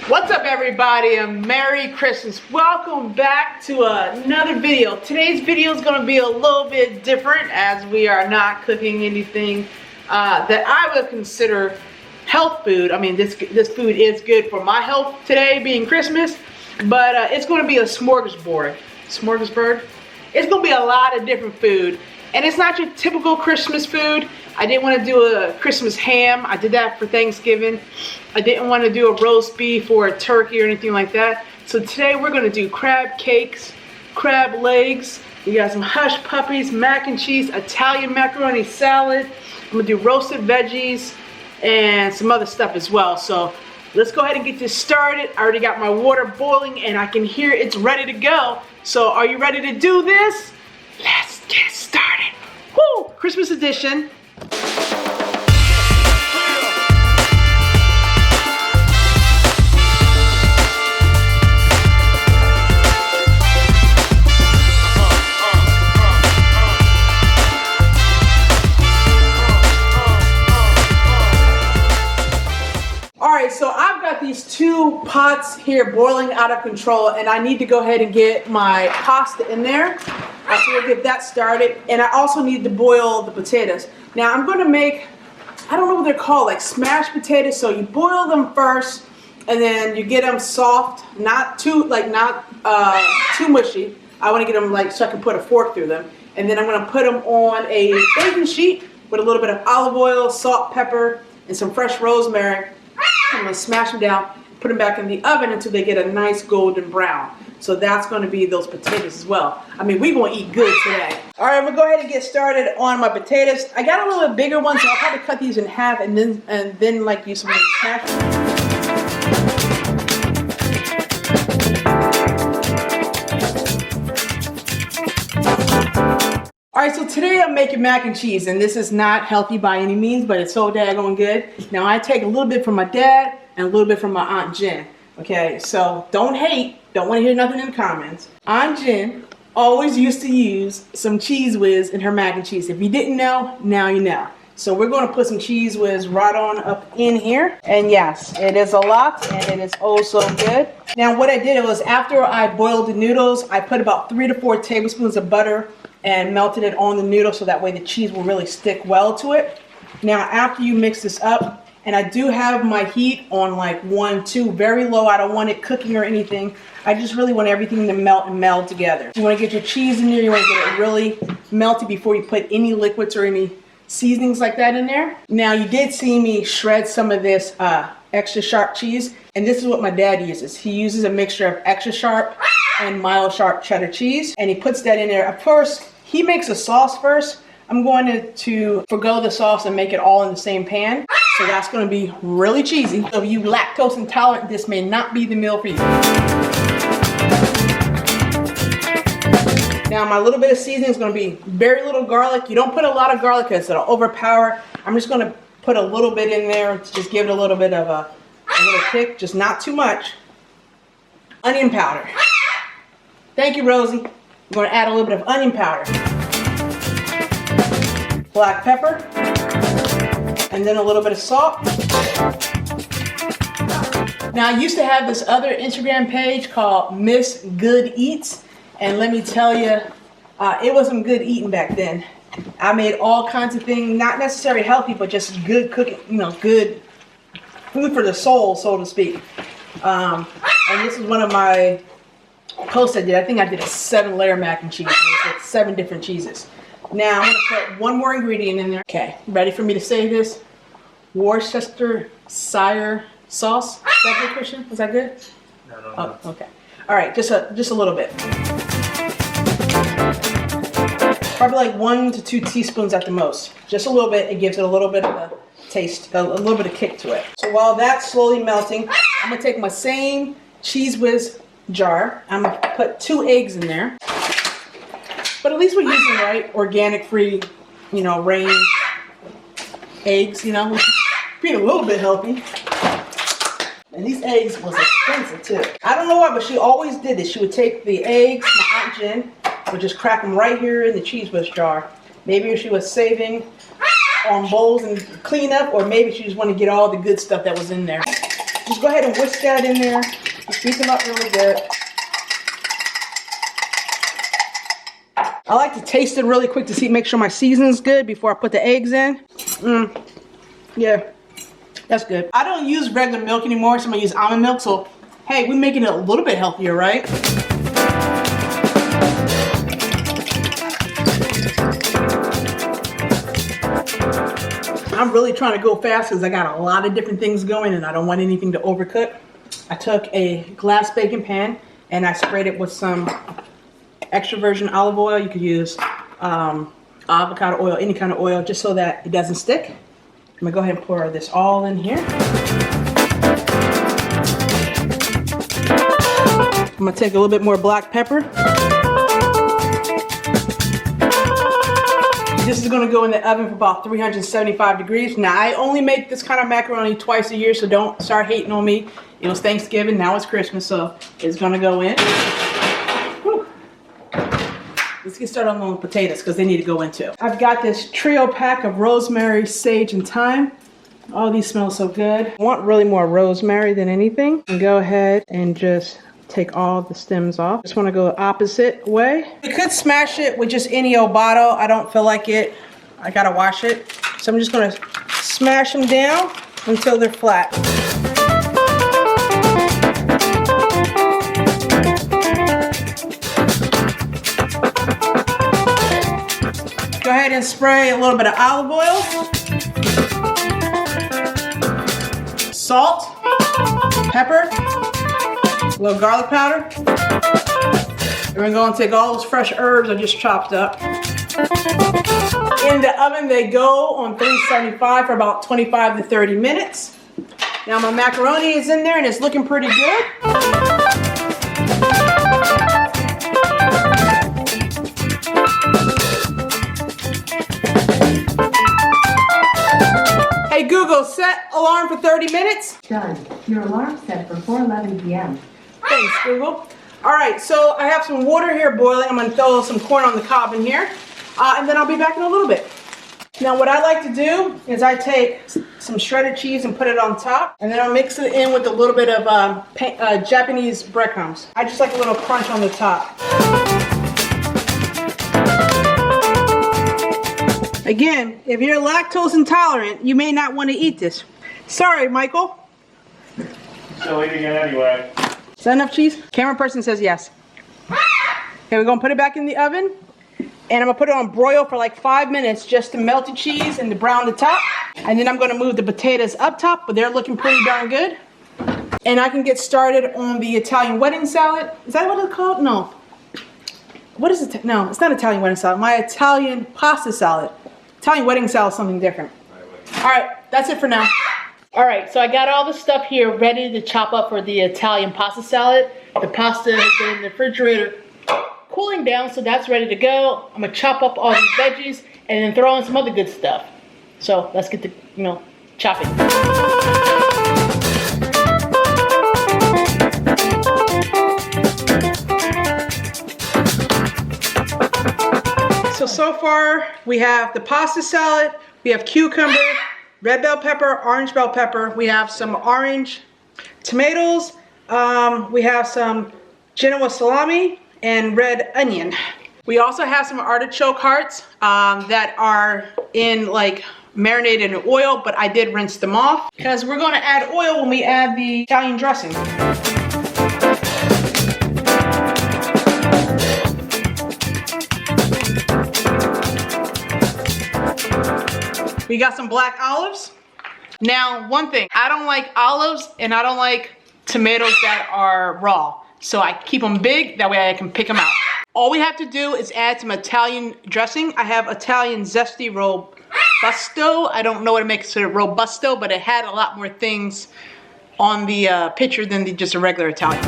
What's up, everybody, and Merry Christmas. Welcome back to another video. Today's video is going to be a little bit different as we are not cooking anything that I would consider health food. I mean, this food is good for my health today, being Christmas, but it's going to be a smorgasbord. Smorgasbord? It's going to be a lot of different food, and it's not your typical Christmas food. I didn't want to do a Christmas ham. I did that for Thanksgiving. I didn't want to do a roast beef or a turkey or anything like that. So today we're going to do crab cakes, crab legs. We got some hush puppies, mac and cheese, Italian macaroni salad. I'm going to do roasted veggies and some other stuff as well. So let's go ahead and get this started. I already got my water boiling and I can hear it's ready to go. So are you ready to do this? Let's get started. Woo! Christmas edition. Alright, so I've got these two pots here boiling out of control, and I need to go ahead and get my pasta in there. So we'll get that started, and I also need to boil the potatoes. Now I'm going to make, I don't know what they're called, like smashed potatoes. So you boil them first, and then you get them soft, not too mushy. I want to get them like so I can put a fork through them, and then I'm going to put them on a baking sheet with a little bit of olive oil, salt, pepper, and some fresh rosemary. I'm going to smash them down, put them back in the oven until they get a nice golden brown. So that's going to be those potatoes as well. I mean, we're going to eat good today. All right, I'm going to go ahead and get started on my potatoes. I got a little bit bigger one, so I'll probably cut these in half and then like use some of these smash. Alright, so today I'm making mac and cheese, and this is not healthy by any means, but it's so daggone good. Now I take a little bit from my dad and a little bit from my Aunt Jen. Okay, so don't hate, don't want to hear nothing in the comments. Aunt Jen always used to use some Cheese Whiz in her mac and cheese. If you didn't know, now you know. So we're going to put some Cheese Whiz right on up in here. And yes, it is a lot, and it is oh so good. Now what I did was after I boiled the noodles, I put about 3 to 4 tablespoons of butter and melted it on the noodle so that way the cheese will really stick well to it. Now after you mix this up, and I do have my heat on like 1, 2, very low. I don't want it cooking or anything. I just really want everything to melt and meld together. You want to get your cheese in there. You want to get it really melty before you put any liquids or any seasonings like that in there. Now you did see me shred some of this extra sharp cheese, and this is what my dad uses. He uses a mixture of extra sharp and mild sharp cheddar cheese, and he puts that in there. Of course, he makes a sauce first. I'm going to forgo the sauce and make it all in the same pan. So that's going to be really cheesy. So if you lactose intolerant, this may not be the meal for you. Now my little bit of seasoning is going to be very little garlic. You don't put a lot of garlic because it'll overpower. I'm just going to put a little bit in there to just give it a little bit of a little kick, just not too much. Onion powder. Thank you, Rosie. I'm going to add a little bit of onion powder. Black pepper. And then a little bit of salt. Now I used to have this other Instagram page called Miss Good Eats, and let me tell you, it wasn't good eating back then. I made all kinds of things, not necessarily healthy, but just good cooking, you know, good food for the soul, so to speak. And this is one of my posts I did. I think I did a 7-layer mac and cheese. It was like 7 different cheeses. Now I'm going to put one more ingredient in there. Okay, ready for me to say this? Worcestershire sauce. Is that good, Christian? Is that good? No. Oh, okay. All right, just a little bit. Probably like 1 to 2 teaspoons at the most. Just a little bit. It gives it a little bit of a taste, a little bit of kick to it. So while that's slowly melting, I'm going to take my same Cheese Whiz jar. I'm going to put 2 eggs in there. But at least we're using, right, organic free, you know, range eggs, you know, being a little bit healthy. And these eggs was expensive too. I don't know why, but she always did this. She would take the eggs, my Aunt Jen would just crack them right here in the Cheese Whiz jar. Maybe she was saving on bowls and clean up, or maybe she just wanted to get all the good stuff that was in there. Just go ahead and whisk that in there. Just beat them up really good. I like to taste it really quick to see, make sure my seasoning's good before I put the eggs in. Yeah, that's good. I don't use regular milk anymore, so I'm gonna use almond milk. So, hey, we're making it a little bit healthier, right? I'm really trying to go fast because I got a lot of different things going and I don't want anything to overcook. I took a glass baking pan and I sprayed it with some extra virgin olive oil. You could use avocado oil, any kind of oil, just so that it doesn't stick. I'm gonna go ahead and pour this all in here. I'm gonna take a little bit more black pepper. This is gonna go in the oven for about 375 degrees. Now, I only make this kind of macaroni twice a year, so don't start hating on me. It was Thanksgiving, now it's Christmas, so it's gonna go in. Whew. Let's get started on the potatoes because they need to go in too. I've got this trio pack of rosemary, sage, and thyme. Oh, these smell so good. I want really more rosemary than anything. And go ahead and just take all the stems off. Just want to go the opposite way. You could smash it with just any old bottle. I don't feel like it. I gotta wash it. So I'm just gonna smash them down until they're flat. Go ahead and spray a little bit of olive oil, salt, pepper, a little garlic powder. And we're going to take all those fresh herbs I just chopped up. In the oven they go on 375 for about 25 to 30 minutes. Now my macaroni is in there and it's looking pretty good. Hey Google, set alarm for 30 minutes. Done. Your alarm set for 4:11 p.m. Thanks, Google. All right, so I have some water here boiling. I'm gonna throw some corn on the cob in here, and then I'll be back in a little bit. Now, what I like to do is I take some shredded cheese and put it on top, and then I'll mix it in with a little bit of Japanese breadcrumbs. I just like a little crunch on the top. Again, if you're lactose intolerant, you may not want to eat this. Sorry, Michael. Still eating it anyway. Is that enough cheese? Camera person says yes. Okay, we're gonna put it back in the oven, and I'm gonna put it on broil for like 5 minutes just to melt the cheese and to brown the top. And then I'm gonna move the potatoes up top, but they're looking pretty darn good. And I can get started on the Italian wedding salad. Is that what it's called? No. What is it? No, it's not Italian wedding salad. My Italian pasta salad. Italian wedding salad is something different. All right, that's it for now. All right, so I got all the stuff here ready to chop up for the Italian pasta salad. The pasta has been in the refrigerator cooling down, so that's ready to go. I'm gonna chop up all these veggies and then throw in some other good stuff. So let's get to, chopping. So far we have the pasta salad, we have cucumber, red bell pepper, orange bell pepper, we have some orange tomatoes, we have some Genoa salami, and red onion. We also have some artichoke hearts that are in marinated in oil, but I did rinse them off because we're going to add oil when we add the Italian dressing. We got some black olives. Now, one thing, I don't like olives and I don't like tomatoes that are raw. So I keep them big, that way I can pick them out. All we have to do is add some Italian dressing. I have Italian zesty robusto. I don't know what it makes it robusto, but it had a lot more things on the picture than just a regular Italian.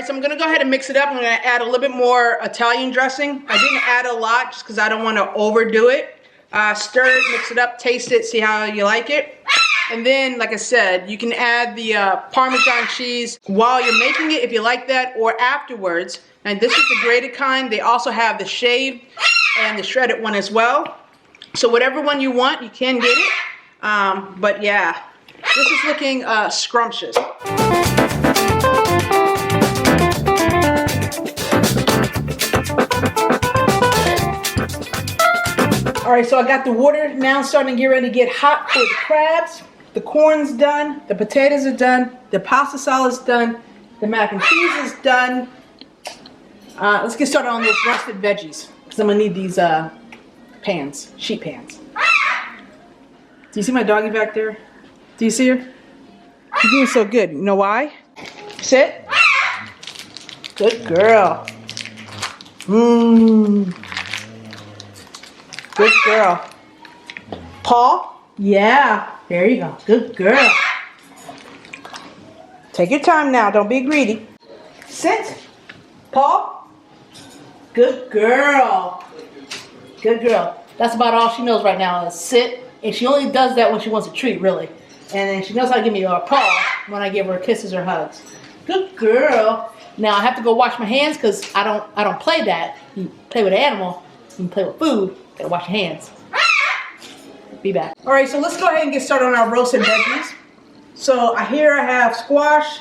So I'm gonna go ahead and mix it up. I'm gonna add a little bit more Italian dressing. I didn't add a lot just because I don't want to overdo it. Stir it, mix it up, taste it, see how you like it. And then, like I said, you can add the Parmesan cheese while you're making it if you like that, or afterwards. And this is the grated kind. They also have the shaved and the shredded one as well. So whatever one you want, you can get it. But yeah, this is looking scrumptious. All right, so I got the water now starting to get ready to get hot for the crabs. The corn's done, the potatoes are done, the pasta salad's done, the mac and cheese is done. Let's get started on those roasted veggies, because I'm gonna need these pans, sheet pans. Do you see my doggy back there? Do you see her? She's doing so good. You know why? Sit. Good girl. Mmm. Good girl. Paw? Yeah. There you go. Good girl. Take your time now. Don't be greedy. Sit. Paw? Good girl. Good girl. That's about all she knows right now is sit. And she only does that when she wants a treat, really. And then she knows how to give me a paw when I give her kisses or hugs. Good girl. Now I have to go wash my hands because I don't play that. You play with an animal, you play with food. Gotta wash your hands. Be back. All right, so let's go ahead and get started on our roasted veggies. So here I have squash,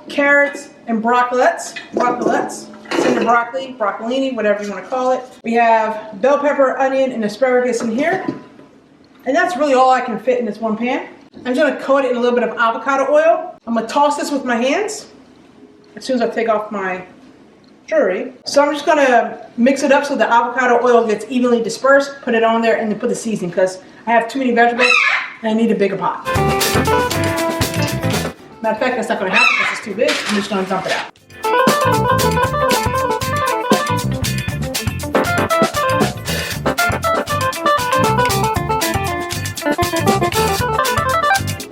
carrots, and broccolettes. Cinder broccoli, broccolini, whatever you want to call it. We have bell pepper, onion, and asparagus in here. And that's really all I can fit in this one pan. I'm just gonna coat it in a little bit of avocado oil. I'm gonna toss this with my hands as soon as I take off my jewelry. So I'm just gonna mix it up so the avocado oil gets evenly dispersed, put it on there, and then put the seasoning because I have too many vegetables and I need a bigger pot. Matter of fact, that's not gonna happen because it's too big. I'm just gonna dump it out.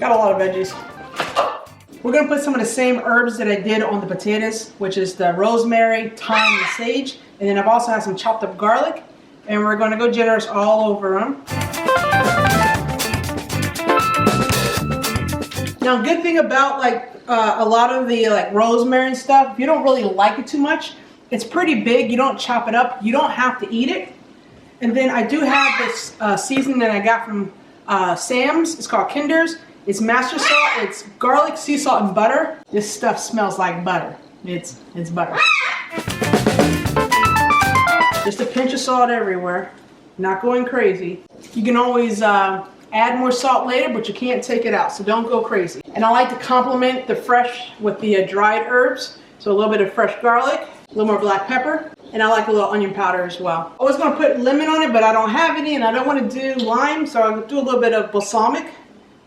Got a lot of veggies. We're gonna put some of the same herbs that I did on the potatoes, which is the rosemary, thyme, and sage. And then I've also had some chopped up garlic. And we're gonna go generous all over them. Now, good thing about a lot of the rosemary and stuff, if you don't really like it too much, it's pretty big. You don't chop it up. You don't have to eat it. And then I do have this seasoning that I got from Sam's. It's called Kinder's. It's master salt. It's garlic, sea salt, and butter. This stuff smells like butter. It's butter. Just a pinch of salt everywhere. Not going crazy. You can always add more salt later, but you can't take it out, so don't go crazy. And I like to complement the fresh with the dried herbs. So a little bit of fresh garlic, a little more black pepper, and I like a little onion powder as well. I was gonna put lemon on it, but I don't have any, and I don't want to do lime, so I'll do a little bit of balsamic,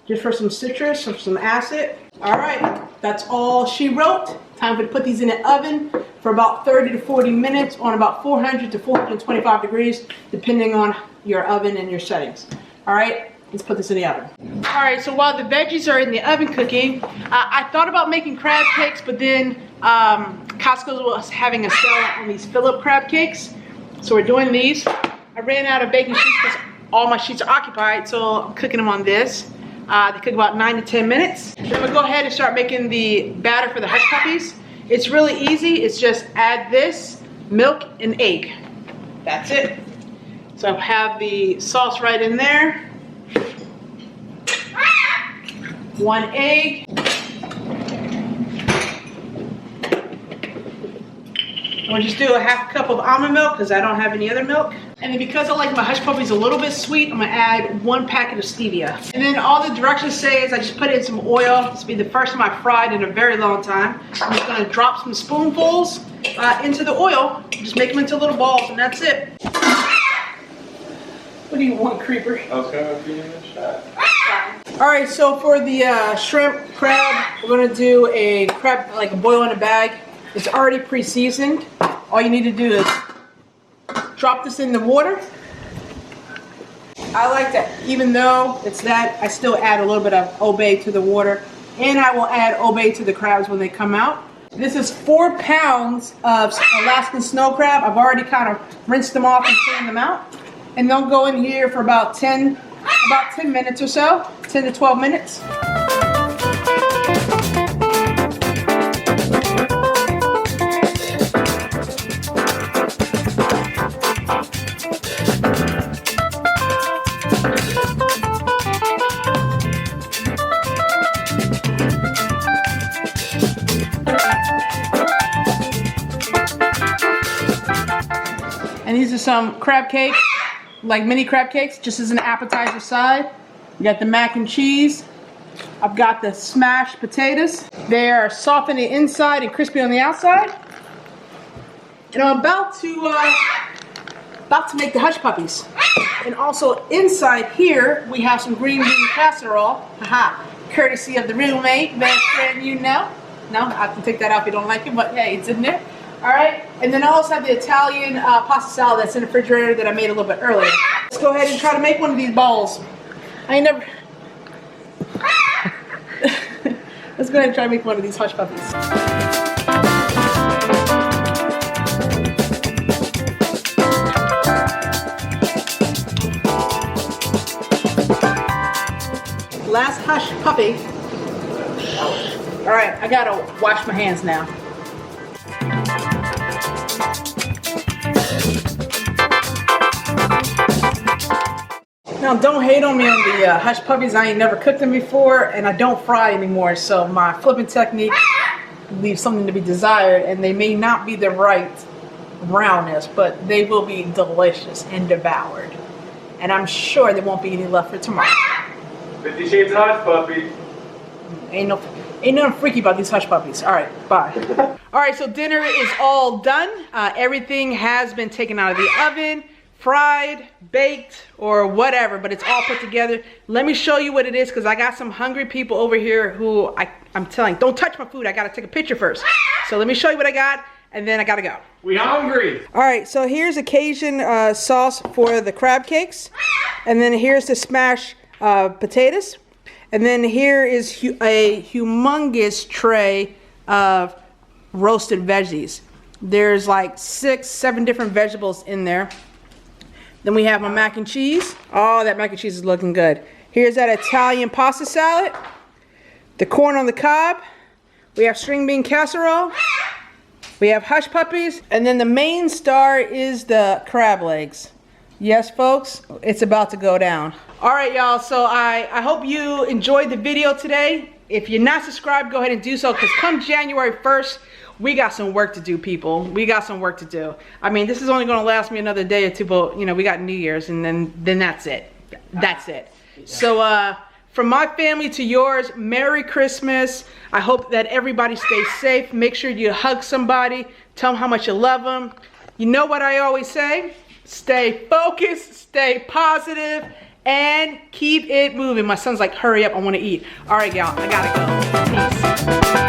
just for some citrus or some acid. All right, that's all she wrote. Time to put these in the oven for about 30 to 40 minutes on about 400 to 425 degrees, depending on your oven and your settings. All right, let's put this in the oven. All right, so while the veggies are in the oven cooking, I thought about making crab cakes, but then Costco was having a sale on these fill-up crab cakes. So we're doing these. I ran out of baking sheets because all my sheets are occupied, so I'm cooking them on this. They cook about 9 to 10 minutes. Then we'll go ahead and start making the batter for the hush puppies. It's really easy. It's just add this, milk, and egg. That's it. So I have the sauce right in there. 1 egg. We'll just do a half cup of almond milk because I don't have any other milk. And then because I like my hush puppies a little bit sweet, I'm gonna add 1 packet of stevia. And then all the directions say is I just put it in some oil. This will be the first time I've fried in a very long time. I'm just gonna drop some spoonfuls into the oil. Just make them into little balls and that's it. What do you want, creeper? I was gonna give you a shot. All right, so for the shrimp crab, we're gonna do a crab, like a boil in a bag. It's already pre-seasoned. All you need to do is drop this in the water. I like that, even though it's that, I still add a little bit of Obey to the water, and I will add Obey to the crabs when they come out. This is 4 pounds of Alaskan snow crab. I've already kind of rinsed them off and cleaned them out. And they'll go in here for about 10 minutes or so. 10 to 12 minutes. And these are some crab cakes, like mini crab cakes, just as an appetizer side. We got the mac and cheese. I've got the smashed potatoes. They are soft on the inside and crispy on the outside. And I'm about to make the hush puppies. And also inside here, we have some green bean casserole. Haha, courtesy of the roommate, best friend, you know. No, I can take that out if you don't like it, but hey, it's in there. All right, and then I also have the Italian pasta salad that's in the refrigerator that I made a little bit earlier. Let's go ahead and try to make one of these balls. I ain't never... Let's go ahead and try to make one of these hush puppies. Last hush puppy. All right, I gotta wash my hands now. Now, don't hate on me on the hush puppies. I ain't never cooked them before, and I don't fry anymore, so my flipping technique leaves something to be desired, and they may not be the right brownness, but they will be delicious and devoured. And I'm sure there won't be any left for tomorrow. 50 Shades of Hush Puppy. Ain't nothing freaky about these hush puppies. All right, bye. All right, so dinner is all done. Everything has been taken out of the oven, fried, baked, or whatever, but it's all put together. Let me show you what it is, because I got some hungry people over here who I'm telling, don't touch my food. I got to take a picture first. So let me show you what I got, and then I got to go. We hungry. All right, so here's a Cajun sauce for the crab cakes, and then here's the smashed potatoes. And then here is a humongous tray of roasted veggies. There's like 6, 7 different vegetables in there. Then we have my mac and cheese. Oh, that mac and cheese is looking good. Here's that Italian pasta salad. The corn on the cob. We have string bean casserole. We have hush puppies. And then the main star is the crab legs. Yes, folks, it's about to go down. All right, y'all, so I hope you enjoyed the video today. If you're not subscribed, go ahead and do so, because come January 1st, we got some work to do, people. We got some work to do. I mean, this is only going to last me another day or two, but, you know, we got New Year's, and then that's it. That's it. So, from my family to yours, Merry Christmas. I hope that everybody stays safe. Make sure you hug somebody. Tell them how much you love them. You know what I always say? Stay focused, stay positive, and keep it moving. My son's like, hurry up, I want to eat. All right, y'all, I gotta go. Peace.